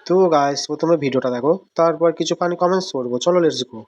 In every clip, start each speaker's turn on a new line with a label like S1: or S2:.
S1: তো গাইস প্রথমে ভিডিওটা দেখো, তারপর কিছু ফানি কমেন্টস করবো। চলো লেটস গো।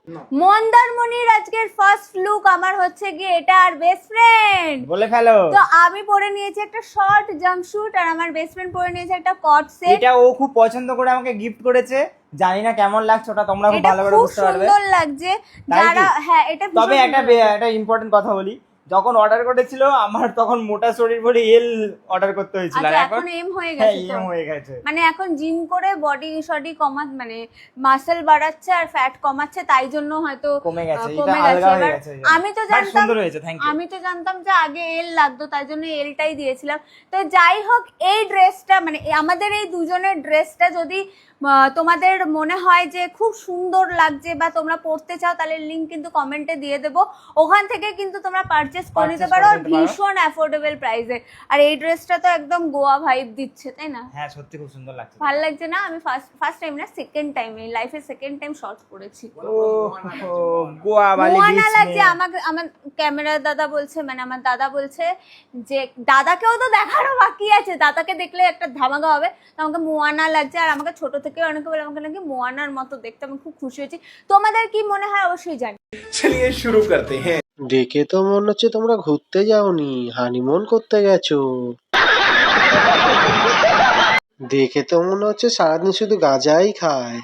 S2: মন্দারমণির আজকের ফার্স্ট লুক আমার হচ্ছে গিয়ে এটা আর বেস্ট ফ্রেন্ড
S3: বলে ফেলো।
S2: তো আমি পরে নিয়েছি একটা শর্ট জাম্পস্যুট আর আমার বেস্ট ফ্রেন্ড পরে নিয়েছে একটা কট সেট।
S3: এটা ও খুব পছন্দ করে আমাকে গিফট করেছে, জানি না কেমন লাগছে, ওটা তোমরা খুব ভালো করে বুঝতে পারবে।
S2: সুন্দর লাগছে
S3: তাই
S2: যারা
S3: কি?
S2: হ্যাঁ এটা
S3: তবে একটা ইম্পর্টেন্ট কথা বলি, যখন অর্ডার করেছিল আমার তখন মোটা শরীর বলে এল অর্ডার করতে হয়েছিল, আর
S2: এখন এম হয়ে
S3: হ্যাঁ
S2: গেছে
S3: এম হয়ে গেছে।
S2: মানে এখন জিম করে বডি শডি মানে মাসল বাড়াচ্ছে আর ফ্যাট কমাচ্ছে, তাই জন্য হয়তো
S3: কমে গেছে, এটা
S2: কমে
S3: আলগা
S2: গেছে।
S3: হয়ে
S2: এবার
S3: গেছে।
S2: আমি তো
S3: বাট
S2: জানতাম
S3: সুন্দর হয়েছে, থ্যাংক ইউ।
S2: আমি তো জানতাম যে আগে এল লাগতো, তাই জন্য এলটাই দিয়েছিলাম। তো যাই হোক, এই ড্রেসটা মানে আমাদের এই দুজনের ড্রেসটা যদি তোমাদের মনে হয় যে খুব সুন্দর লাগছে বা তোমরা পড়তে চাও, তাহলে লিংক কিন্তু কমেন্টে দিয়ে দেবো, ওখান থেকে কিন্তু তোমরা পারচেস করে নিতে পারো আর ভীষণ অ্যাফোর্ডেবল প্রাইসে। আর এই ড্রেসটা তো একদম গোয়া ভাইব দিচ্ছে, তাই না?
S3: হ্যাঁ সত্যি খুব সুন্দর লাগছে।
S2: ভালো লাগছে না? আমি ফার্স্ট টাইম না, সেকেন্ড টাইম, এই লাইফে সেকেন্ড টাইম শর্টস পরেছি।
S3: ও গোয়া বালি
S2: মোয়ানা
S3: বিচ
S2: লাগছে আমাকে। আমার ক্যামেরা দাদা বলছে, মানে আমার দাদা বলছে যে দাদাকেও তো দেখানো বাকি আছে, দাদাকে দেখলে একটা ধামাকা হবে। তো আমাকে মোয়ানা লাগছে, আর আমাকে ছোট থেকে অনেকে বলে আমাকে নাকি মোয়ানার মতো দেখতে। আমি খুব খুশি হয়েছি। তোমাদের কি মনে হয় অবশ্যই জানি।
S4: चलिए शुरू करते हैं।
S1: দেখে তো মনে হচ্ছে তোমরা ঘুরতে যাওনি, হানিমুন করতে গেছো। দেখে তো মনে হচ্ছে সারাদিন শুধু গাঁজাই খায়।